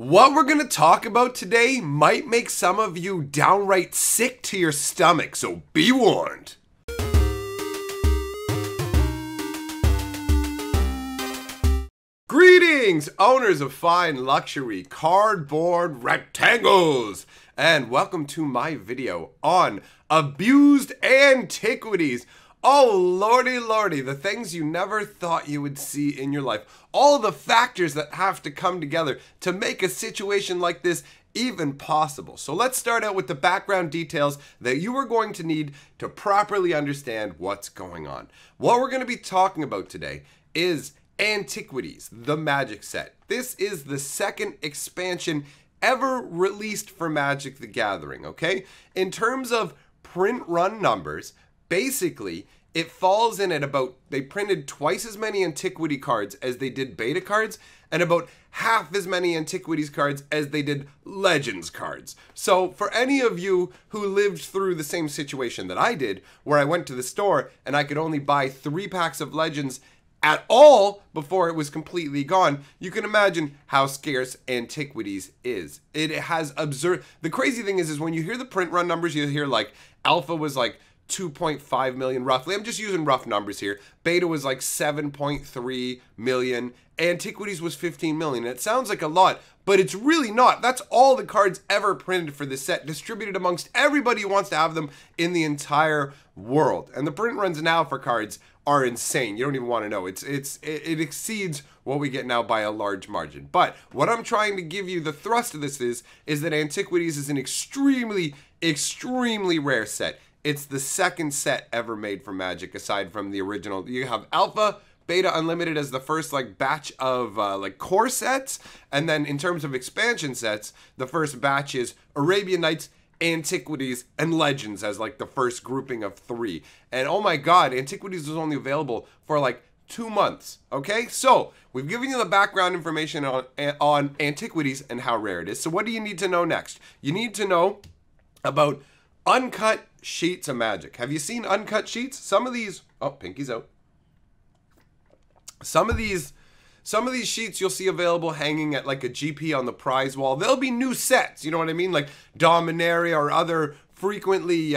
What we're going to talk about today might make some of you downright sick to your stomach, so be warned. Greetings, owners of fine luxury cardboard rectangles, and welcome to my video on abused antiquities. Oh lordy lordy, the things you never thought you would see in your life. All the factors that have to come together to make a situation like this even possible. So let's start out with the background details that you are going to need to properly understand what's going on. What we're going to be talking about today is Antiquities, the Magic set. This is the second expansion ever released for Magic the Gathering, okay? In terms of print run numbers, basically, it falls in at about, they printed twice as many Antiquity cards as they did beta cards, and about half as many Antiquities cards as they did Legends cards. So for any of you who lived through the same situation that I did, where I went to the store and I could only buy 3 packs of Legends at all before it was completely gone, you can imagine how scarce Antiquities is. It has absurd. The crazy thing is when you hear the print run numbers, you hear like Alpha was like 2.5 million roughly. I'm just using rough numbers here. Beta was like 7.3 million. Antiquities was 15 million. It sounds like a lot, but it's really not. That's all the cards ever printed for this set, distributed amongst everybody who wants to have them in the entire world. And the print runs now for cards are insane. You don't even want to know. It exceeds what we get now by a large margin. But what I'm trying to give you, the thrust of this is that Antiquities is an extremely rare set. It's the second set ever made for Magic, aside from the original. You have Alpha, Beta, Unlimited as the first like batch of like core sets, and then in terms of expansion sets, the first batch is Arabian Nights, Antiquities, and Legends as like the first grouping of 3. And oh my god, Antiquities was only available for like 2 months. Okay, so we've given you the background information on Antiquities and how rare it is. So what do you need to know next? You need to know about uncut sheets of Magic. Have you seen uncut sheets? Some of these, oh, pinky's out. Some of these sheets you'll see available hanging at like a GP on the prize wall. There'll be new sets, you know what I mean? Like Dominaria or other frequently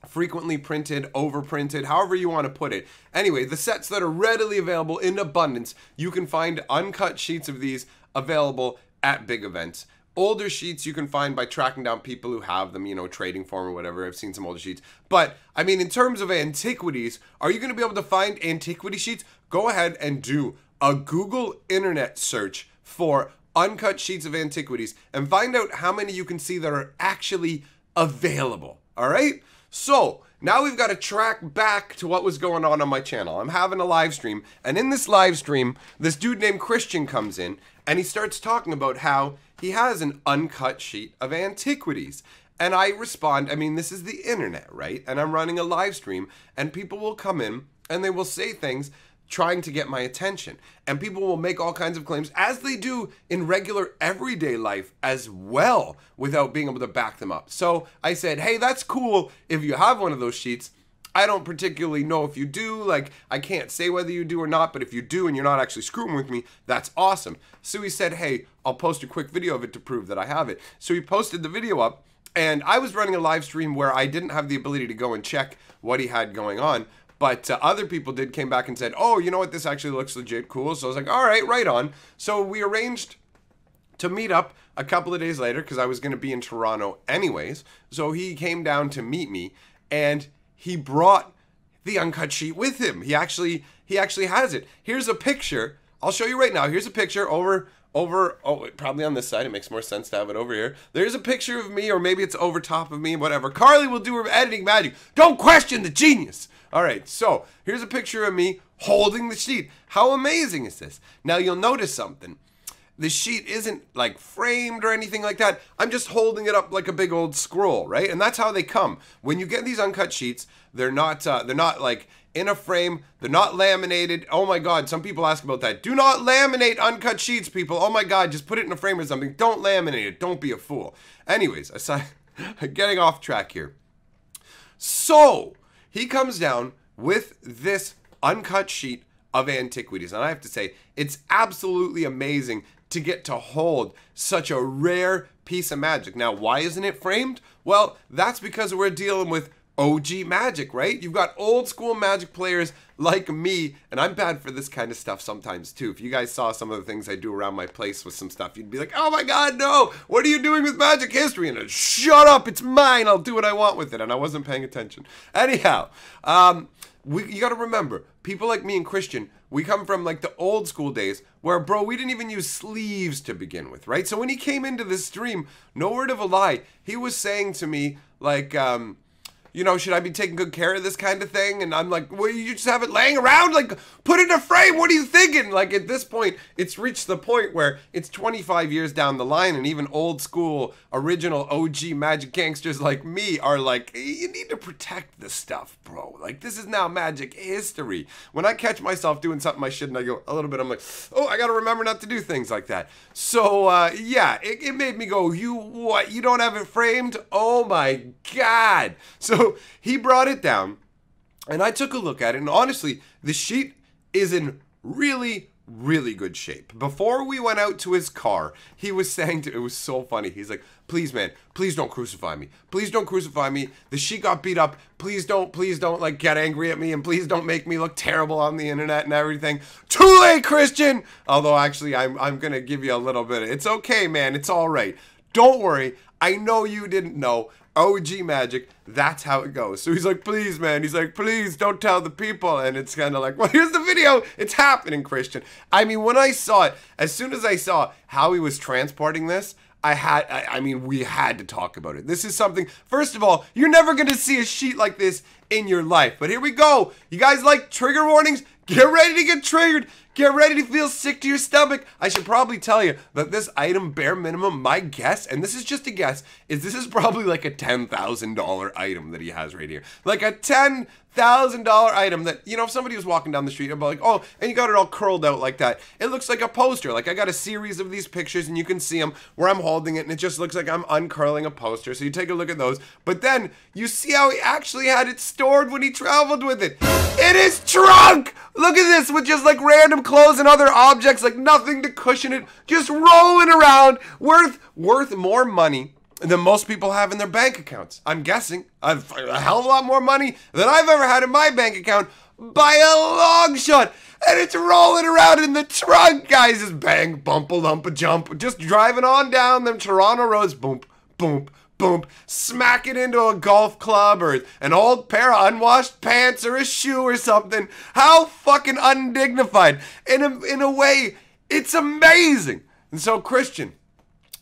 printed, overprinted, however you want to put it. Anyway, the sets that are readily available in abundance, you can find uncut sheets of these available at big events. Older sheets you can find by tracking down people who have them, you know, trading for them or whatever. I've seen some older sheets. But, I mean, in terms of Antiquities, are you going to be able to find Antiquity sheets? Go ahead and do a Google internet search for uncut sheets of Antiquities and find out how many you can see that are actually available. All right? So, now we've got to track back to what was going on my channel. I'm having a live stream, and in this live stream, this dude named Christian comes in, and he starts talking about how he has an uncut sheet of Antiquities. And I respond, I mean, this is the internet, right? And I'm running a live stream, and people will come in, and they will say things trying to get my attention. And people will make all kinds of claims, as they do in regular everyday life as well, without being able to back them up. So I said, hey, that's cool if you have one of those sheets. I don't particularly know if you do, like, I can't say whether you do or not, but if you do and you're not actually screwing with me, that's awesome. So he said, hey, I'll post a quick video of it to prove that I have it. So he posted the video up, and I was running a live stream where I didn't have the ability to go and check what he had going on, but other people came back and said, oh, you know what, this actually looks legit cool. So I was like, all right, right on. So we arranged to meet up a couple of days later because I was going to be in Toronto anyways. So he came down to meet me, and he brought the uncut sheet with him. He actually has it. Here's a picture. I'll show you right now. Here's a picture over, oh, probably on this side. It makes more sense to have it over here. There's a picture of me, or maybe it's over top of me, whatever. Carly will do her editing magic. Don't question the genius. All right, so here's a picture of me holding the sheet. How amazing is this? Now you'll notice something. The sheet isn't like framed or anything like that. I'm just holding it up like a big old scroll, right? And that's how they come. When you get these uncut sheets, they're not like in a frame. They're not laminated. Oh my God, some people ask about that. Do not laminate uncut sheets, people. Oh my God, just put it in a frame or something. Don't laminate it. Don't be a fool. Anyways, aside, getting off track here. So he comes down with this uncut sheet of Antiquities, and I have to say, it's absolutely amazing to get to hold such a rare piece of magic. Now, why isn't it framed? Well, that's because we're dealing with OG Magic, right? You've got old school Magic players like me, and I'm bad for this kind of stuff sometimes too. If you guys saw some of the things I do around my place with some stuff, you'd be like, oh my god, no, what are you doing with Magic history? And shut up, it's mine, I'll do what I want with it. And I wasn't paying attention. Anyhow, you gotta remember, people like me and Christian, we come from like the old school days where, bro, we didn't even use sleeves to begin with, right? So when he came into this stream, no word of a lie, he was saying to me, like, you know, should I be taking good care of this kind of thing? And I'm like, well, you just have it laying around? Like, put it in a frame. What are you thinking? Like, at this point, it's reached the point where it's 25 years down the line, and even old school, original OG Magic gangsters like me are like, you need to protect this stuff, bro. Like, this is now Magic history. When I catch myself doing something I shouldn't, I go a little bit, I'm like, oh, I got to remember not to do things like that. So, yeah, it made me go, what? You don't have it framed? Oh, my God. So, he brought it down, and I took a look at it, and honestly, the sheet is in really, really good shape. Before we went out to his car, he was saying it was so funny. He's like, please, man, please don't crucify me. Please don't crucify me. The sheet got beat up. Please don't, like, get angry at me, and please don't make me look terrible on the internet and everything. Too late, Christian! Although, actually, I'm gonna give you a little bit. It's okay, man. It's all right. Don't worry. I know you didn't know. OG Magic, that's how it goes. So he's like, please, man. He's like, please don't tell the people. And it's kind of like, well, here's the video. It's happening, Christian. I mean, when I saw it, as soon as I saw how he was transporting this, I mean, we had to talk about it. This is something, first of all, you're never going to see a sheet like this in your life. But here we go. You guys like trigger warnings? Get ready to get triggered. Get ready to feel sick to your stomach. I should probably tell you that this item, bare minimum, my guess, and this is just a guess, is this is probably like a $10,000 item that he has right here. Like a $10,000 item that, you know, if somebody was walking down the street and be like, oh, and you got it all curled out like that. It looks like a poster. Like, I got a series of these pictures, and you can see them where I'm holding it, and it just looks like I'm uncurling a poster. So you take a look at those. But then you see how he actually had it stored when he traveled with it. In his trunk! Look at this, with just like random clothes and other objects, like nothing to cushion it, just rolling around, worth more money than most people have in their bank accounts. I'm guessing a hell of a lot more money than I've ever had in my bank account by a long shot. And it's rolling around in the trunk, guys. Just bang, bump, a lump, a jump, just driving on down them Toronto roads, boom, boom, boom, smack it into a golf club or an old pair of unwashed pants or a shoe or something. How fucking undignified. In a way, it's amazing. And so, Christian,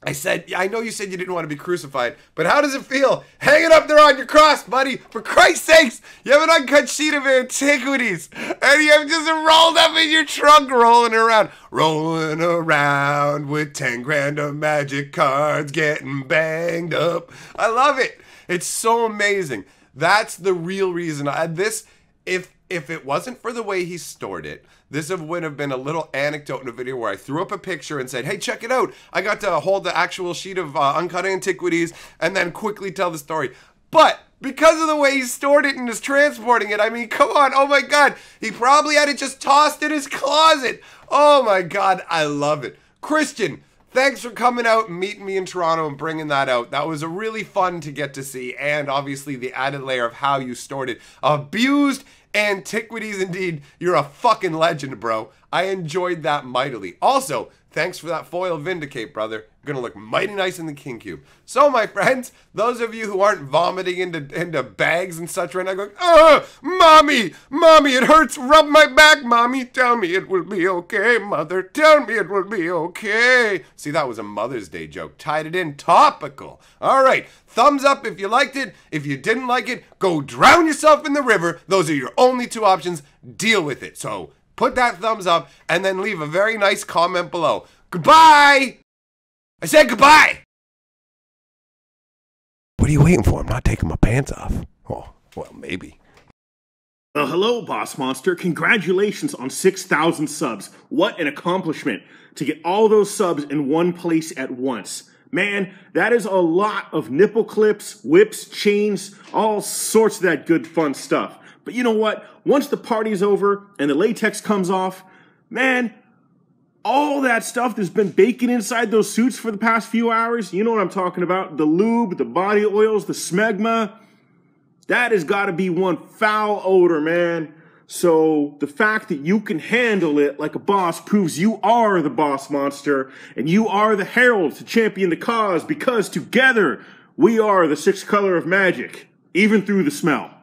I said, I know you said you didn't want to be crucified, but how does it feel hanging up there on your cross, buddy? For Christ's sakes, you have an uncut sheet of Antiquities, and you have just rolled up in your trunk, rolling around with 10 grand of magic cards, getting banged up. I love it. It's so amazing. That's the real reason. If it wasn't for the way he stored it, this would have been a little anecdote in a video where I threw up a picture and said, hey, check it out. I got to hold the actual sheet of uncut Antiquities and then quickly tell the story. But because of the way he stored it and is transporting it, I mean, come on, oh my God. He probably had it just tossed in his closet. Oh my God, I love it. Christian, thanks for coming out and meeting me in Toronto and bringing that out. That was a really fun to get to see, and obviously the added layer of how you stored it. Abused Antiquities indeed. You're a fucking legend, bro. I enjoyed that mightily. Also, thanks for that foil Vindicate, brother. Gonna look mighty nice in the King Cube. So, my friends, those of you who aren't vomiting into bags and such right now going, mommy, it hurts, rub my back, mommy, tell me it will be okay, mother, tell me it will be okay. See, that was a Mother's Day joke. Tied it in topical. All right, thumbs up if you liked it. If you didn't like it, go drown yourself in the river. Those are your only two options. Deal with it. So, put that thumbs up and then leave a very nice comment below. Goodbye! I said goodbye! What are you waiting for? I'm not taking my pants off. Oh, well, maybe. Hello, Boss Monster. Congratulations on 6,000 subs. What an accomplishment to get all those subs in one place at once. Man, that is a lot of nipple clips, whips, chains, all sorts of that good fun stuff. But you know what? Once the party's over and the latex comes off, man, all that stuff that's been baking inside those suits for the past few hours, you know what I'm talking about, the lube, the body oils, the smegma, that has got to be one foul odor, man. So the fact that you can handle it like a boss proves you are the boss monster and you are the herald to champion the cause, because together we are the sixth color of magic, even through the smell.